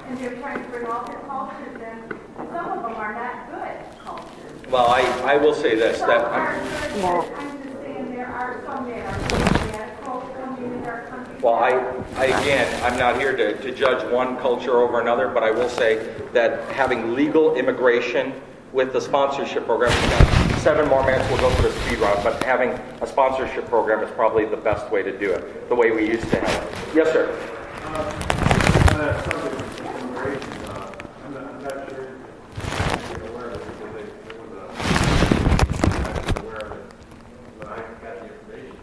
and they're trying to bring all their cultures in, and some of them are not good cultures. Well, I will say this, Some that are good, but I'm just saying there are some that are radical coming in our country. well, I'm not here to judge one culture over another, but I will say that having legal immigration with the sponsorship program, we've got 7 more minutes, we'll go through the speed round, but having a sponsorship program is probably the best way to do it, the way we used to have it. Yes, sir. On that subject of immigration, I'm not sure you're aware of it because there was I was aware of it when I got the information.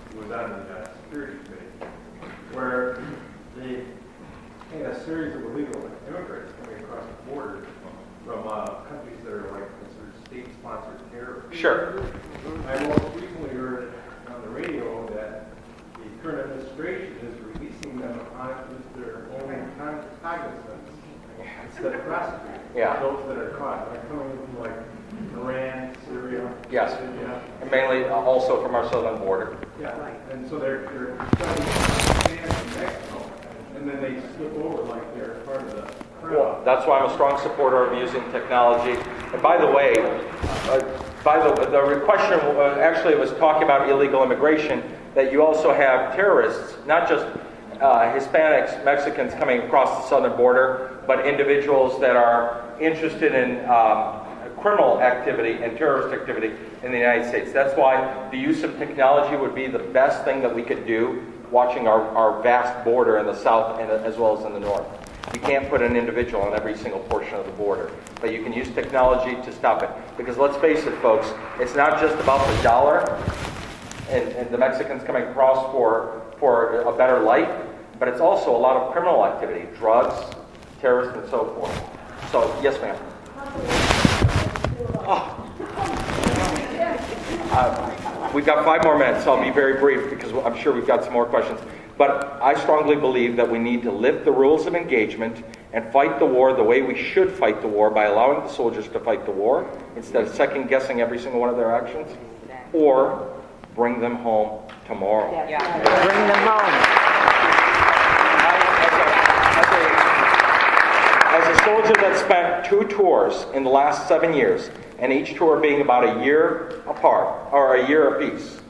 It was on the security committee, where they had a series of illegal immigrants coming across the border from countries that are like considered state-sponsored terrorists. Sure. I most recently heard on the radio that the current administration is releasing them on their own cognizance instead of prosecuting those that are caught. They're coming from like Iran, Syria, Yes. India. And mainly also from our southern border. Yeah, and so they're studying from Mexico, and then they slip over like they're part of the crowd. Well, that's why I'm a strong supporter of using technology. And by the way, the question actually was talking about illegal immigration, that you also have terrorists, not just Hispanics, Mexicans coming across the southern border, but individuals that are interested in criminal activity and terrorist activity in the United States. That's why the use of technology would be the best thing that we could do, watching our vast border in the south and as well as in the north. You can't put an individual on every single portion of the border, but you can use technology to stop it. Because let's face it, folks, it's not just about the dollar and the Mexicans coming across for a better life, but it's also a lot of criminal activity, drugs, terrorists, and so forth. So, yes, ma'am. We've got 5 more minutes, so I'll be very brief because I'm sure we've got some more questions. But I strongly believe that we need to lift the rules of engagement and fight the war the way we should fight the war, by allowing the soldiers to fight the war instead of second-guessing every single one of their actions, or bring them home tomorrow. Bring them home. As a soldier that spent 2 tours in the last 7 years, and each tour being about a year apart, or a year apiece,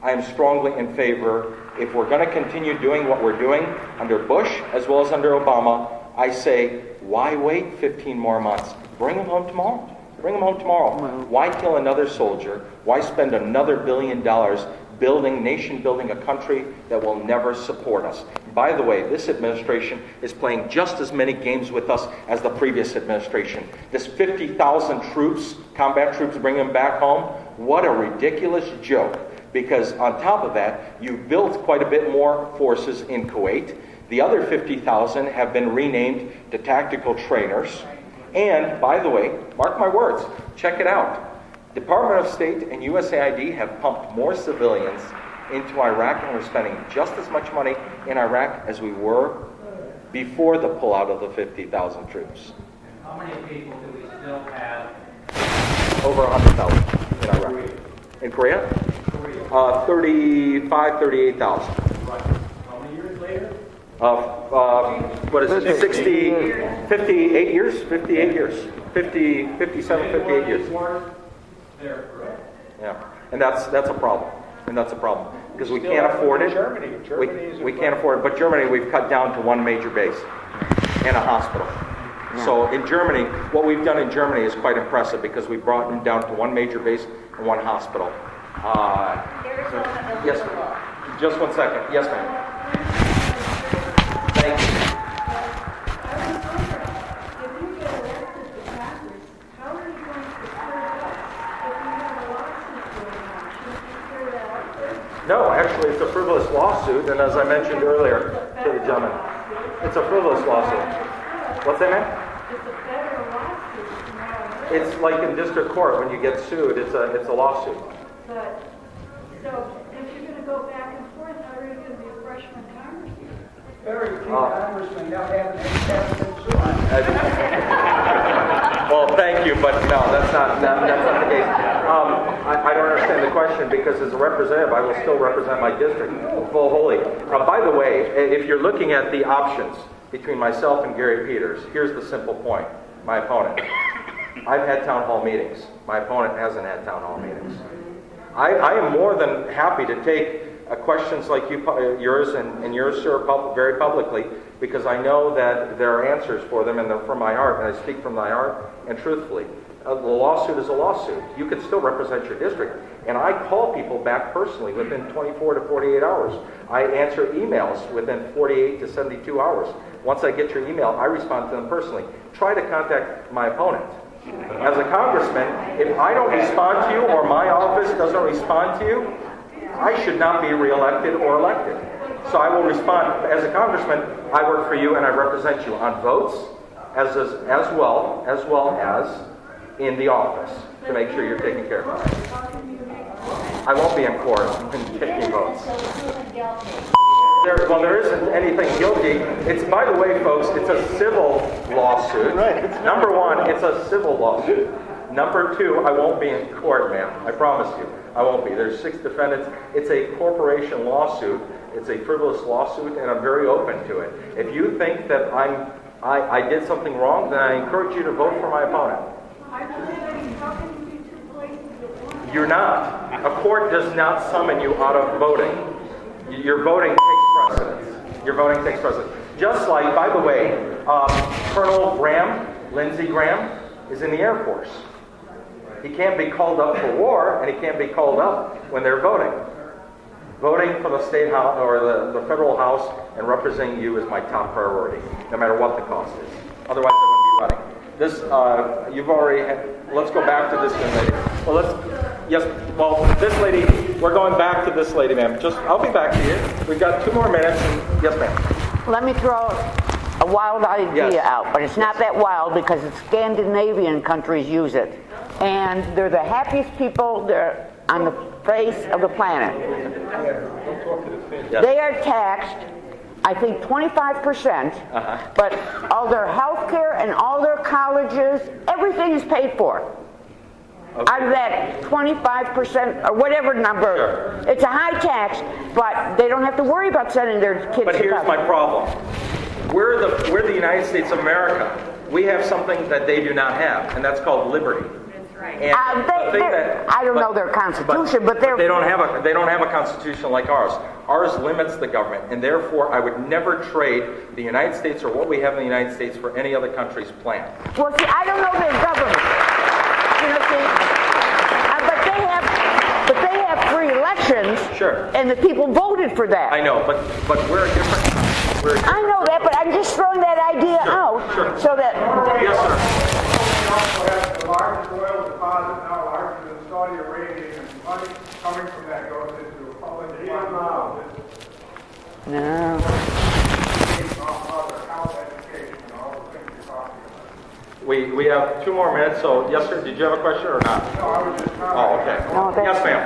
I am strongly in favor, if we're going to continue doing what we're doing under Bush as well as under Obama, I say, why wait 15 more months? Bring them home tomorrow. Bring them home tomorrow. Why kill another soldier? Why spend another $1 billion nation-building a country that will never support us? By the way, this administration is playing just as many games with us as the previous administration. This 50,000 troops, combat troops, bring them back home, what a ridiculous joke. Because on top of that, you've built quite a bit more forces in Kuwait. The other 50,000 have been renamed to tactical trainers. And, by the way, mark my words, check it out. Department of State and USAID have pumped more civilians into Iraq, and we're spending just as much money in Iraq as we were before the pullout of the 50,000 troops. How many people do we still have? Over 100,000 in Iraq. In Korea? 38,000. How many years later? What is it? 58 years? 58 years. 57, 58 years. There, correct? Yeah. And that's a problem. And that's a problem. Because we can't afford it. We can't afford it. But Germany, we've cut down to 1 major base and a hospital. So in Germany, what we've done in Germany is quite impressive, because we brought them down to 1 major base and 1 hospital. Yes, ma'am. Just 1 second. Yes, ma'am. Thank you. If you get elected to Congress, how are you going to serve us if you have a lawsuit going on? Shouldn't you clear that up first? No, actually, it's a frivolous lawsuit, and as I mentioned earlier to the gentleman, it's a frivolous lawsuit. What's that, ma'am? It's a federal lawsuit. It's like in district court when you get sued. It's a lawsuit. But, so, if you're going to go back and forth, how are you going to be a freshman congressman? Very few congressmen don't have an exception. Well, thank you, but no, that's not the case. I don't understand the question, because as a representative, I will still represent my district full wholly. By the way, if you're looking at the options, between myself and Gary Peters. Here's the simple point. My opponent. I've had town hall meetings. My opponent hasn't had town hall meetings. I am more than happy to take questions like yours and yours, sir, very publicly, because I know that there are answers for them, and they're from my heart, and I speak from my heart and truthfully. The lawsuit is a lawsuit. You can still represent your district. And I call people back personally within 24 to 48 hours. I answer emails within 48 to 72 hours. Once I get your email, I respond to them personally. Try to contact my opponent. As a congressman, if I don't respond to you or my office doesn't respond to you, I should not be reelected or elected. So I will respond. As a congressman, I work for you and I represent you on votes as well as in the office to make sure you're taken care of. I won't be in court in taking votes. There isn't anything guilty. It's, by the way, folks, it's a civil lawsuit. Right. Number one, it's a civil lawsuit. Number two, I won't be in court, ma'am. I promise you, I won't be. There's 6 defendants. It's a corporation lawsuit. It's a frivolous lawsuit, and I'm very open to it. If you think that I did something wrong, then I encourage you to vote for my opponent. You're not. A court does not summon you out of voting. Your voting takes precedence. Your voting takes precedence. Just like, by the way, Colonel Graham, Lindsey Graham, is in the Air Force. He can't be called up for war, and he can't be called up when they're voting. Voting for the state house or the federal house and representing you is my top priority, no matter what the cost is. Otherwise, I wouldn't be running. This, you've already had, let's go back to this lady. Well, this lady, we're going back to this lady, ma'am. I'll be back to you. We've got 2 more minutes. And, yes, ma'am. Let me throw a wild idea Yes. out, but it's not that wild because the Scandinavian countries use it. And they're the happiest people there on the face of the planet. Yes. They are taxed, I think, 25%, but all their health care and all their colleges, everything is paid for. Okay. Out of that 25% or whatever number. Sure. It's a high tax, but they don't have to worry about sending their kids But to here's college. my problem. We're the United States of America. We have something that they do not have, and that's called liberty. And I don't know their constitution, but they don't have a constitution like ours. Ours limits the government, and therefore I would never trade the United States or what we have in the United States for any other country's plan. Well, see, I don't know their government. You know, see, but they have free elections. Sure. And the people voted for that. I know, but we're a different. I know that, but I'm just throwing that idea out so that. Yes, sir. We also have the largest oil deposit now, larger than Saudi Arabia, and money coming from that goes into a public fund. No. Other health education, and all the things you're talking about. We have 2 more minutes, so yes, sir. Did you have a question or not? No, I was just Oh, okay. No, Yes, ma'am.